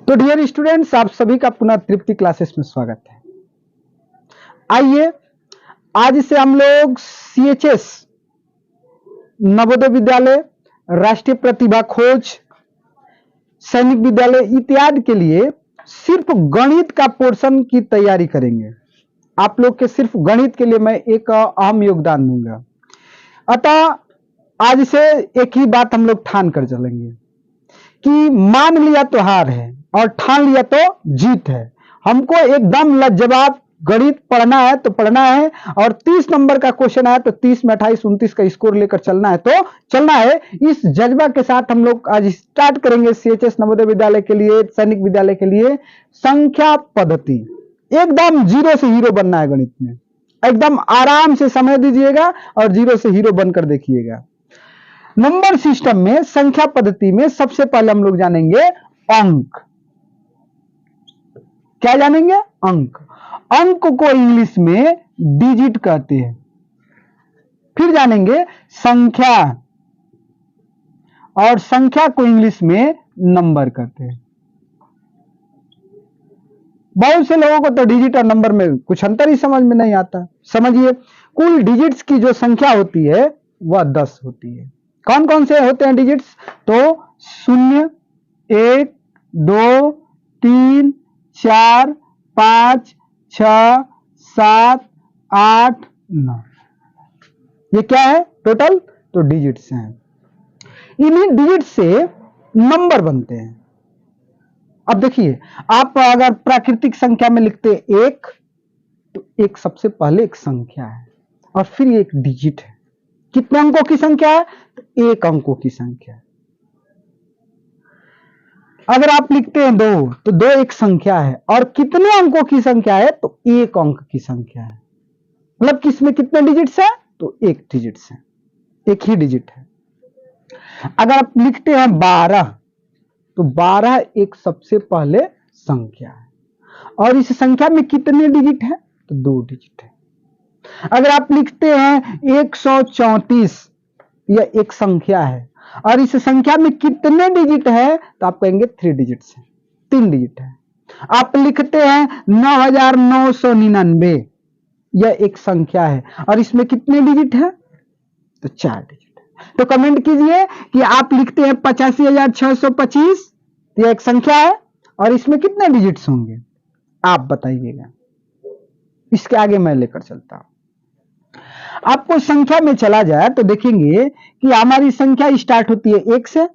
तो dear students, आप सभी का पुनः तृप्ति क्लासेस में स्वागत है। आइए आज से हम लोग CHS नवोदय विद्यालय, राष्ट्रीय प्रतिभा खोज, सैनिक विद्यालय इत्यादि के लिए सिर्फ गणित का पोर्शन की तैयारी करेंगे। आप लोग के सिर्फ गणित के लिए मैं एक अहम योगदान दूंगा। अतः आज से एक ही बात हम लोग ठान कर चलेंगे कि मान लिया तो हार है और ठान लिया तो जीत है। हमको एकदम लाजवाब गणित पढ़ना है तो पढ़ना है, और 30 नंबर का क्वेश्चन आया तो 30 में 28 29 का स्कोर लेकर चलना है तो चलना है। इस जज्बा के साथ हम लोग आज स्टार्ट करेंगे CHS नवोदय विद्यालय के लिए, सैनिक विद्यालय के लिए संख्या पद्धति। एकदम जीरो से हीरो बनना है गणित में। एकदम आराम से समय दीजिएगा और जीरो से हीरो बनकर देखिएगा। नंबर सिस्टम में संख्या पद्धति में सबसे पहले हम लोग जानेंगे अंक। क्या जानेंगे? अंक। अंक को इंग्लिश में डिजिट कहते हैं। फिर जानेंगे संख्या, और संख्या को इंग्लिश में नंबर कहते हैं। बहुत से लोगों को तो डिजिट और नंबर में कुछ अंतर ही समझ में नहीं आता। समझिए, कुल डिजिट्स की जो संख्या होती है वह 10 होती है। कौन कौन से होते हैं डिजिट्स? तो 0, 1, 2, 3, 4, 5, 6, 7, 8, 9। ये क्या है? टोटल तो डिजिट्स हैं। इन्हीं डिजिट से नंबर बनते हैं। अब देखिए, आप अगर प्राकृतिक संख्या में लिखते 1 तो 1 सबसे पहले एक संख्या है और फिर एक डिजिट है। कितने अंकों की संख्या है? तो 1 अंकों की संख्या है। अगर आप लिखते हैं 2 तो 2 एक संख्या है, और कितने अंकों की संख्या है? तो 1 अंक की संख्या है। मतलब किसमें कितने डिजिट्स है? तो 1 डिजिट्स है, एक ही डिजिट है। अगर आप लिखते हैं 12 तो 12 एक सबसे पहले संख्या है, और इस संख्या में कितने डिजिट है? तो 2 डिजिट है। अगर आप लिखते हैं 134, यह एक संख्या है, और इस संख्या में कितने डिजिट है? तो आप कहेंगे 3 डिजिट्स है, 3 डिजिट है। आप लिखते हैं 9999, यह एक संख्या है, और इसमें कितने डिजिट है? तो 4 डिजिट है। तो कमेंट कीजिए कि आप लिखते हैं 85,625, यह एक संख्या है और इसमें कितने डिजिट्स होंगे? आप बताइएगा। इसके आगे मैं लेकर चलता हूं। आपको संख्या में चला जाए तो देखेंगे कि हमारी संख्या स्टार्ट होती है 1 से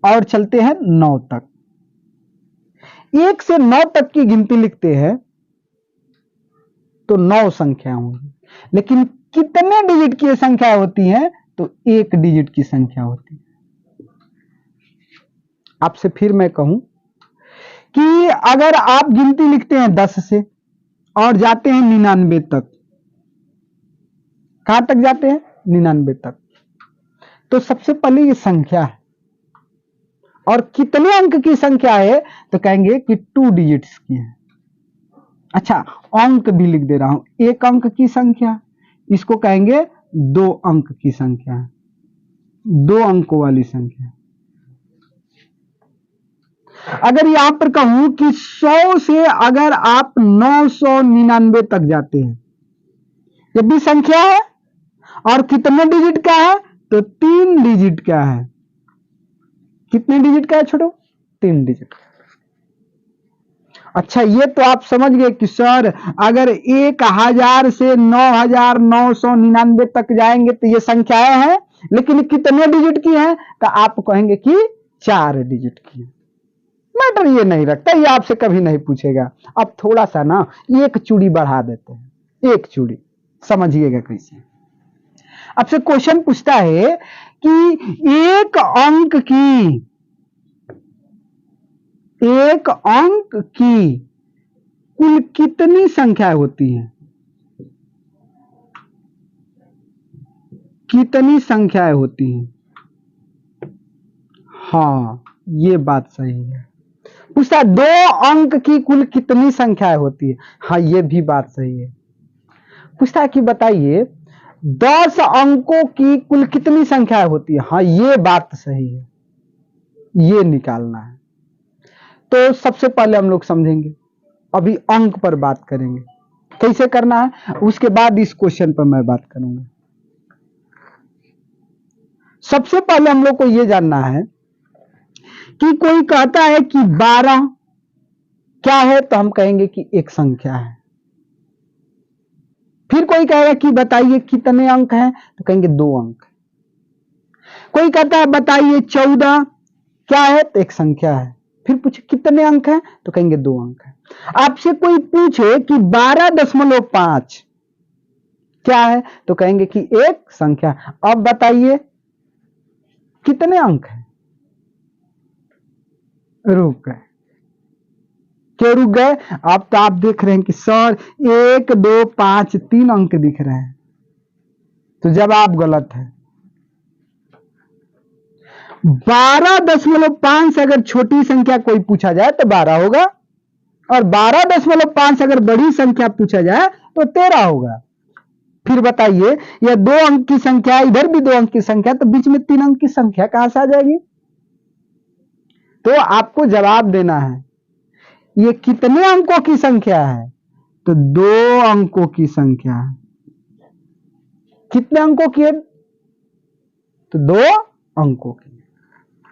और चलते हैं 9 तक। 1 से 9 तक की गिनती लिखते हैं तो 9 संख्या होंगी, लेकिन कितने डिजिट की संख्या होती है? तो 1 डिजिट की संख्या होती है। आपसे फिर मैं कहूं कि अगर आप गिनती लिखते हैं 10 से और जाते हैं 99 तक, कहां तक जाते हैं? 99 तक, तो सबसे पहले ये संख्या है, और कितने अंक की संख्या है? तो कहेंगे कि 2 डिजिट्स की है। अच्छा, अंक भी लिख दे रहा हूं, 1 अंक की संख्या, इसको कहेंगे 2 अंक की संख्या, 2 अंकों वाली संख्या। अगर यहां पर कहूं कि 100 से अगर आप 999 तक जाते हैं, ये भी संख्या है, और कितने डिजिट का है? तो 3 डिजिट का है। कितने डिजिट का है छोटो? 3 डिजिट का। अच्छा, ये तो आप समझ गए कि सर अगर 1000 से 9999 तक जाएंगे तो ये संख्याएं हैं, लेकिन कितने डिजिट की हैं? तो आप कहेंगे कि 4 डिजिट की है। मैटर ये नहीं रखता, ये आपसे कभी नहीं पूछेगा। अब थोड़ा सा ना एक चूड़ी बढ़ा देते हैं, एक चूड़ी, समझिएगा कैसे। आपसे क्वेश्चन पूछता है कि एक अंक की कुल कितनी संख्याएं होती हैं? कितनी संख्याएं होती हैं? हाँ, ये बात सही है। पूछता है 2 अंक की कुल कितनी संख्याएं होती है? हाँ, ये भी बात सही है। पूछता है कि बताइए 10 अंकों की कुल कितनी संख्याएं होती है? हाँ, ये बात सही है, ये निकालना है। तो सबसे पहले हम लोग समझेंगे, अभी अंक पर बात करेंगे कैसे करना है, उसके बाद इस क्वेश्चन पर मैं बात करूंगा। सबसे पहले हम लोग को यह जानना है कि कोई कहता है कि 12 क्या है, तो हम कहेंगे कि एक संख्या है। फिर कोई कहेगा कि बताइए कितने अंक हैं, तो कहेंगे 2 अंक। कोई कहता है बताइए 14 क्या है, तो एक संख्या है। फिर पूछे कितने अंक हैं, तो कहेंगे 2 अंक है। आपसे कोई पूछे कि 12.5 क्या है, तो कहेंगे कि एक संख्या। अब बताइए कितने अंक हैं। रुक गए, क्यों रुक गए? अब तो आप देख रहे हैं कि सर 1 2 5 3 अंक दिख रहे हैं, तो जवाब गलत है। 12.5 अगर छोटी संख्या कोई पूछा जाए तो 12 होगा, और 12.5 अगर बड़ी संख्या पूछा जाए तो 13 होगा। फिर बताइए, यह 2 अंक की संख्या, इधर भी 2 अंक की संख्या, तो बीच में 3 अंक की संख्या कहां से आ जाएगी? तो आपको जवाब देना है ये कितने अंकों की संख्या है, तो 2 अंकों की संख्या है। कितने अंकों की है? तो 2 अंकों की।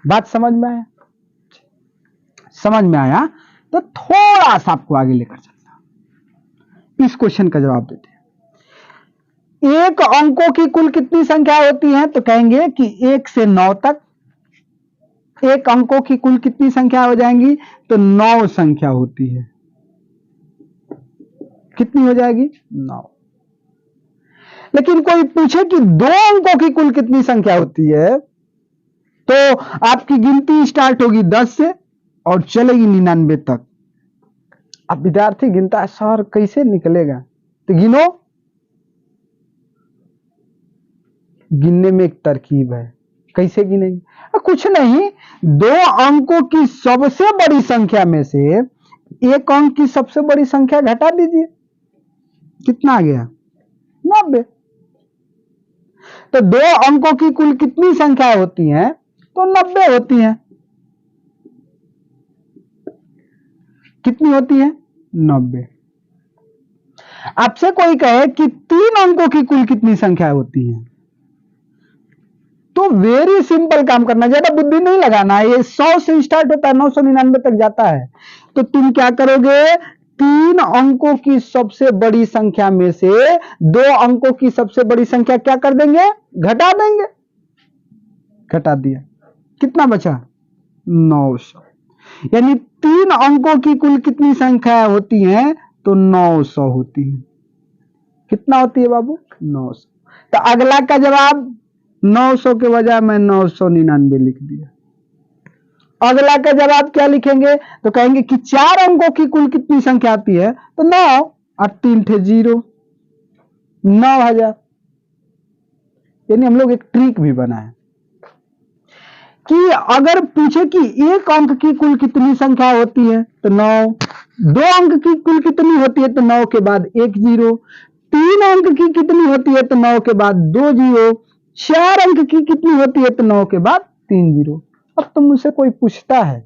बात समझ में आया? समझ में आया तो थोड़ा सा आपको आगे लेकर चलता हूं। इस क्वेश्चन का जवाब देते हैं। 1 अंकों की कुल कितनी संख्या होती है, तो कहेंगे कि 1 से 9 तक। 1 अंकों की कुल कितनी संख्या हो जाएंगी, तो 9 संख्या होती है। कितनी हो जाएगी? 9। लेकिन कोई पूछे कि 2 अंकों की कुल कितनी संख्या होती है, तो आपकी गिनती स्टार्ट होगी 10 से और चलेगी 99 तक। अब विद्यार्थी गिनता है, सर कैसे निकलेगा? तो गिनो। गिनने में एक तरकीब है। कैसे गिनेंगे? कुछ नहीं, 2 अंकों की सबसे बड़ी संख्या में से 1 अंक की सबसे बड़ी संख्या घटा दीजिए। कितना आ गया? 90। तो 2 अंकों की कुल कितनी संख्या होती है, तो 90 होती है। कितनी होती है? 90। आपसे कोई कहे कि 3 अंकों की कुल कितनी संख्या होती है, तो वेरी सिंपल काम करना, ज्यादा बुद्धि नहीं लगाना है। ये 100 से स्टार्ट होता है, 999 तक जाता है। तो तुम क्या करोगे, 3 अंकों की सबसे बड़ी संख्या में से 2 अंकों की सबसे बड़ी संख्या क्या कर देंगे? घटा देंगे। घटा दिया, कितना बचा? 900। यानी 3 अंकों की कुल कितनी संख्या होती है, तो 900 होती है। कितना होती है बाबू? 900। तो अगला का जवाब 900 के बजाय मैं 999 लिख दिया। अगला का जवाब क्या लिखेंगे, तो कहेंगे कि 4 अंकों की कुल कितनी संख्या आती है, तो 9 और 3 थे 0, 9000। यानी हम लोग एक ट्रिक भी बनाए कि अगर पूछे कि 1 अंक की कुल कितनी संख्या होती है, तो 9। 2 अंक की कुल कितनी होती है, तो 9 के बाद 1 0। 3 अंक की कितनी होती है, तो 9 के बाद 2 0। 4 अंक की कितनी होती है, तो 9 के बाद 3 0। अब तो मुझसे कोई पूछता है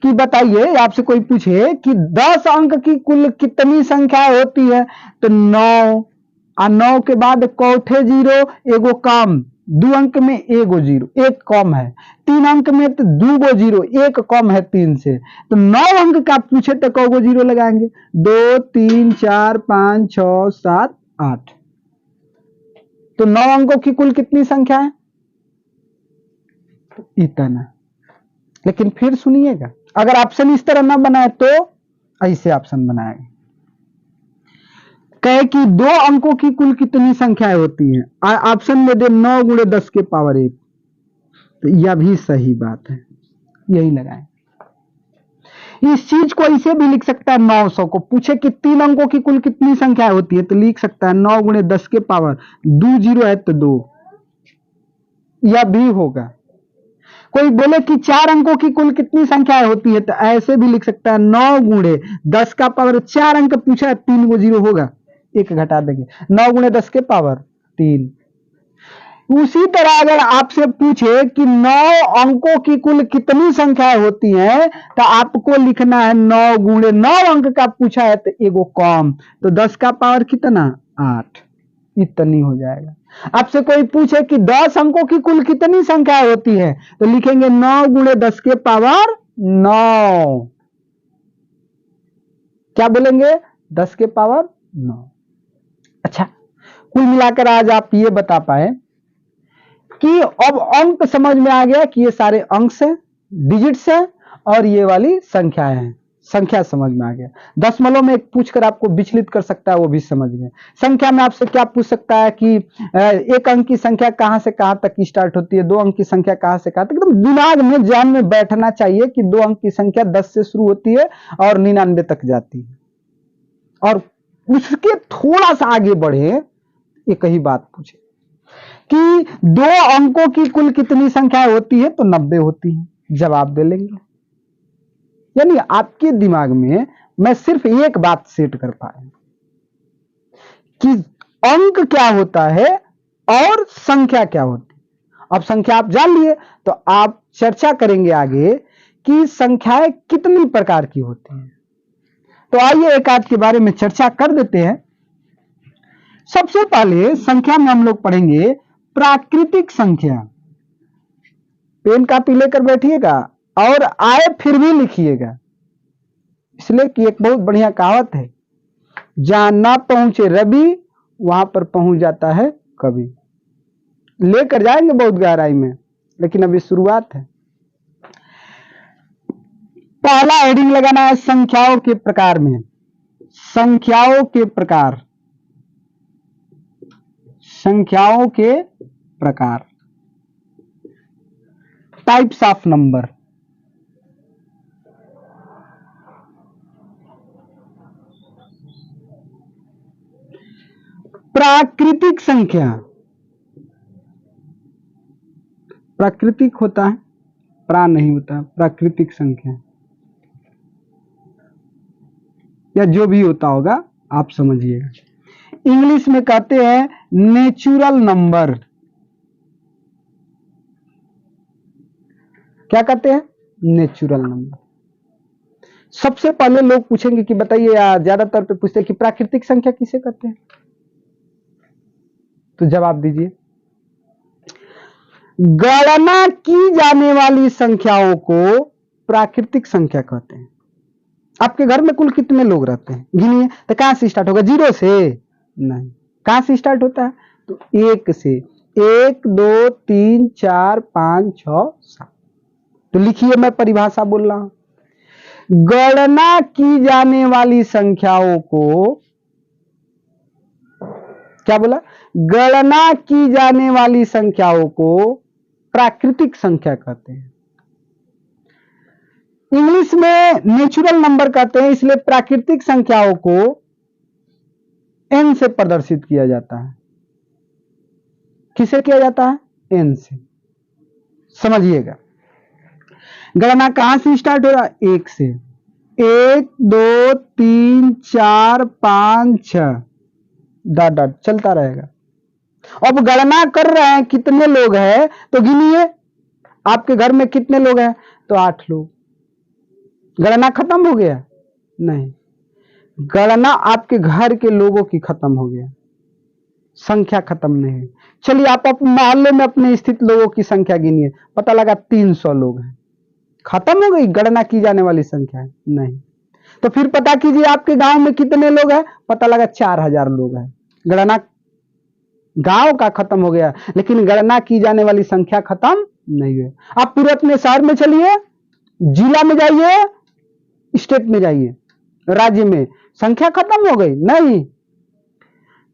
कि बताइए, आपसे कोई पूछे कि 10 अंक की कुल कितनी संख्या होती है, तो 9 और 9 के बाद कौथे 0, एगो कम, 2 अंक में एगो 0, एक कम है। 3 अंक में तो 2 0, एक कम है 3 से। तो 9 अंक का पूछे तो कौगो 0 लगाएंगे? 2 3 4 5 6 7 8। तो 9 अंकों की कुल कितनी संख्या है? तो इतना। लेकिन फिर सुनिएगा, अगर ऑप्शन इस तरह ना बनाए तो ऐसे ऑप्शन बनाएगा, कहे कि 2 अंकों की कुल कितनी संख्याएं होती हैं, ऑप्शन में दे 9 × 10 के पावर 1। तो यह भी सही बात है, यही लगाए। इस चीज को ऐसे भी लिख सकता है, 900 को पूछे कि 3 अंकों की कुल कितनी संख्या होती है, तो लिख सकता है 9 × 10 के पावर 2 0 है तो 2। यह भी होगा। कोई बोले कि 4 अंकों की कुल कितनी संख्या होती है, तो ऐसे भी लिख सकता है 9 × 10 का पावर 4 अंक पूछा है, 3 गो 0 होगा, एक घटा देंगे, 9 × 10 के पावर 3। उसी तरह अगर आपसे पूछे कि 9 अंकों की कुल कितनी संख्याएं होती हैं, तो आपको लिखना है 9 गुणे 9 अंक का पूछा है तो एगो कम, तो 10 का पावर कितना 8, इतनी हो जाएगा। आपसे कोई पूछे कि 10 अंकों की कुल कितनी संख्याएं होती है, तो लिखेंगे 9 गुणे 10 के पावर 9। क्या बोलेंगे 10 के पावर 9। अच्छा, कुल मिलाकर आज आप ये बता पाए कि अब अंक समझ में आ गया कि ये सारे अंक हैं, डिजिट्स हैं, और ये वाली संख्याएं हैं। संख्या समझ में आ गया। दशमलव में एक पूछकर आपको विचलित कर सकता है, वो भी समझ गए। संख्या में आपसे क्या पूछ सकता है कि एक अंक की संख्या कहां से कहां तक स्टार्ट होती है, 2 अंक की संख्या कहां से कहां तक। एकदम दिमाग में जान में बैठना चाहिए कि 2 अंक की संख्या 10 से शुरू होती है और 99 तक जाती है, और उसके थोड़ा सा आगे बढ़े एक ही बात पूछे कि 2 अंकों की कुल कितनी संख्याएं होती है, तो 90 होती है। जवाब दे लेंगे। यानी आपके दिमाग में मैं सिर्फ एक बात सेट कर पाया कि अंक क्या होता है और संख्या क्या होती है। अब संख्या आप जान लिए, तो आप चर्चा करेंगे आगे कि संख्याएं कितनी प्रकार की होती हैं। तो आइए एक आध के बारे में चर्चा कर देते हैं। सबसे पहले संख्या में हम लोग पढ़ेंगे प्राकृतिक संख्या। पेन कापी लेकर बैठिएगा और आए फिर भी लिखिएगा, इसलिए कि एक बहुत बढ़िया कहावत है, जहां ना पहुंचे रवि वहां पर पहुंच जाता है कवि। लेकर जाएंगे बहुत गहराई में, लेकिन अभी शुरुआत है। पहला हेडिंग लगाना है संख्याओं के प्रकार में। संख्याओं के प्रकार, संख्याओं के प्रकार, टाइप्स ऑफ नंबर। प्राकृतिक संख्या, प्राकृतिक होता है, प्रा नहीं होता, प्राकृतिक संख्या या जो भी होता होगा आप समझिएगा। इंग्लिश में कहते हैं नेचुरल नंबर। क्या कहते हैं? Natural number. सबसे पहले लोग पूछेंगे कि बताइए, ज्यादातर पे पूछते हैं कि प्राकृतिक संख्या किसे कहते हैं, तो जवाब दीजिए। गणना की जाने वाली संख्याओं को प्राकृतिक संख्या कहते हैं। आपके घर में कुल कितने लोग रहते हैं गिनिए, तो कहां से स्टार्ट होगा? 0 से नहीं, कहां से स्टार्ट होता है? तो 1 से। 1 2 3 4 5 6 7। तो लिखिए, मैं परिभाषा बोल रहा हूं। गणना की जाने वाली संख्याओं को, क्या बोला? गणना की जाने वाली संख्याओं को प्राकृतिक संख्या कहते हैं। इंग्लिश में नेचुरल नंबर कहते हैं, इसलिए प्राकृतिक संख्याओं को n से प्रदर्शित किया जाता है। किसे किया जाता है? n से। समझिएगा, गणना कहां से स्टार्ट हो रहा है? 1 से। 1 2 3 4 5 6 डॉट डॉट चलता रहेगा। अब गणना कर रहे हैं कितने लोग हैं, तो गिनिए आपके घर में कितने लोग हैं, तो 8 लोग। गणना खत्म हो गया? नहीं, गणना आपके घर के लोगों की खत्म हो गया, संख्या खत्म नहीं है। चलिए आप अपने मोहल्ले में अपने स्थित लोगों की संख्या गिनिए, पता लगा 300 लोग हैं। खत्म हो गई गणना की जाने वाली संख्या? नहीं। तो फिर पता कीजिए आपके गांव में कितने लोग हैं, पता लगा 4000 लोग हैं। गणना गांव का खत्म हो गया, लेकिन गणना की जाने वाली संख्या खत्म नहीं है। आप पूरे अपने शहर में चलिए, जिला में जाइए, स्टेट में जाइए, राज्य में, संख्या खत्म हो गई? नहीं।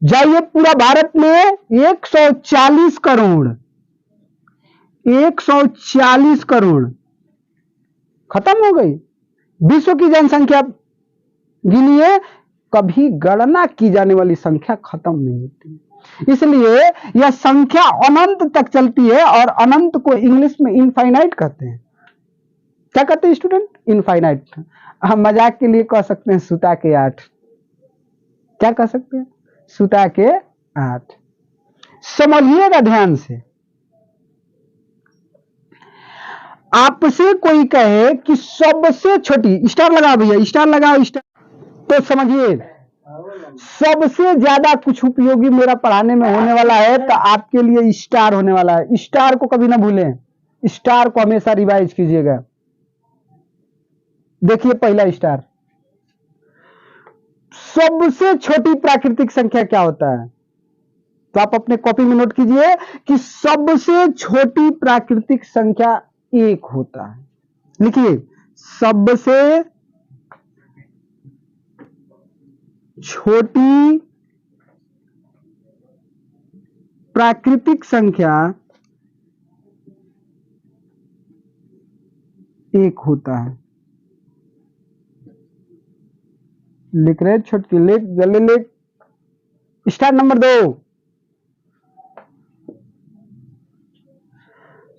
जाइए पूरा भारत में 140 करोड़, 140 करोड़ खत्म हो गई। विश्व की जनसंख्या गिनिए, कभी गणना की जाने वाली संख्या खत्म नहीं होती। इसलिए यह संख्या अनंत तक चलती है, और अनंत को इंग्लिश में इनफाइनाइट कहते हैं। क्या कहते हैं स्टूडेंट? इनफाइनाइट। हम मजाक के लिए कह सकते हैं सुता के 8। क्या कह सकते हैं? सुता के 8। समझिएगा ध्यान से। आपसे कोई कहे कि सबसे छोटी, स्टार लगाओ भैया, स्टार लगाओ, स्टार, तो समझिए सबसे ज्यादा कुछ उपयोगी मेरा पढ़ाने में होने वाला है तो आपके लिए स्टार होने वाला है। स्टार को कभी ना भूलें, स्टार को हमेशा रिवाइज कीजिएगा। देखिए पहला स्टार, सबसे छोटी प्राकृतिक संख्या क्या होता है? तो आप अपने कॉपी में नोट कीजिए कि सबसे छोटी प्राकृतिक संख्या 1 होता है। लिखिए, सबसे छोटी प्राकृतिक संख्या 1 होता है। लिख रहे छोटकी, लिख जल्दी लिख। स्टार नंबर 2,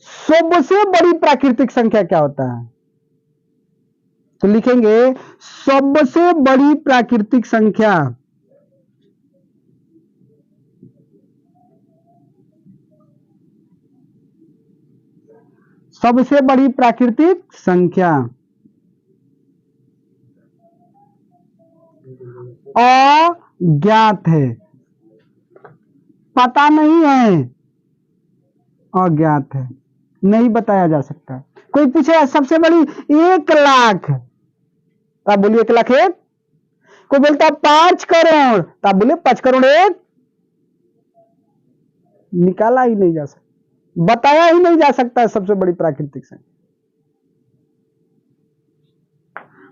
सबसे बड़ी प्राकृतिक संख्या क्या होता है? तो लिखेंगे सबसे बड़ी प्राकृतिक संख्या सबसे बड़ी प्राकृतिक संख्या अज्ञात है, पता नहीं है, अज्ञात है, नहीं बताया जा सकता। कोई पूछे सबसे बड़ी 1 लाख, आप बोलिए 1 लाख 1। कोई बोलता 5 करोड़, तो आप बोले 5 करोड़ 1। निकाला ही नहीं जा सकता, बताया ही नहीं जा सकता है सबसे बड़ी प्राकृतिक संख्या।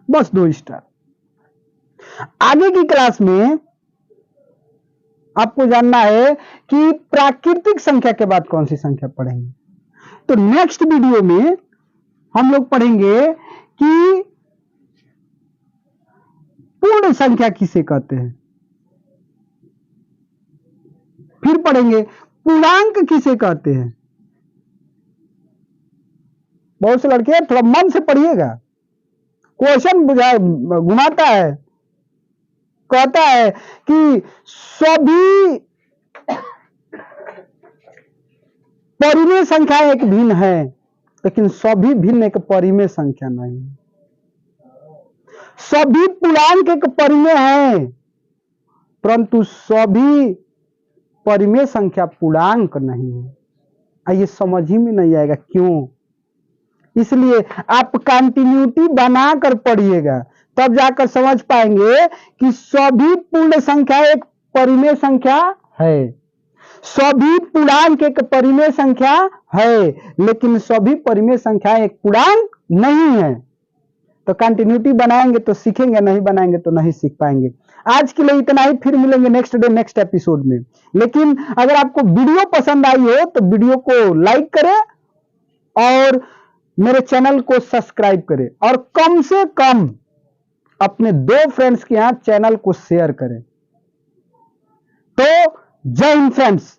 बस 2 स्टार। आगे की क्लास में आपको जानना है कि प्राकृतिक संख्या के बाद कौन सी संख्या पढ़ेंगे। तो नेक्स्ट वीडियो में हम लोग पढ़ेंगे कि पूर्ण संख्या किसे कहते हैं, फिर पढ़ेंगे पूर्णांक किसे कहते हैं। बहुत से लड़के थोड़ा मन से पढ़िएगा, क्वेश्चन घुमाता है, कहता है कि सभी परिमेय संख्या एक भिन्न है, लेकिन सभी भिन्न एक परिमेय संख्या नहीं। सभी पूर्णांक एक परिमेय है, परंतु सभी परिमेय संख्या पूर्णांक नहीं है। ये समझ ही में नहीं आएगा क्यों। इसलिए आप कंटिन्यूटी बनाकर पढ़िएगा, तब जाकर समझ पाएंगे कि सभी पूर्ण संख्या एक परिमेय संख्या है, सभी पूर्णांक एक परिमेय संख्या है, लेकिन सभी परिमेय संख्या एक पूर्णांक नहीं है। तो कंटिन्यूटी बनाएंगे तो सीखेंगे, नहीं बनाएंगे तो नहीं सीख पाएंगे। आज के लिए इतना ही, फिर मिलेंगे नेक्स्ट डे नेक्स्ट एपिसोड में। लेकिन अगर आपको वीडियो पसंद आई हो तो वीडियो को लाइक करें और मेरे चैनल को सब्सक्राइब करें, और कम से कम अपने 2 फ्रेंड्स के यहां चैनल को शेयर करें। तो जय हिंद फ्रेंड्स।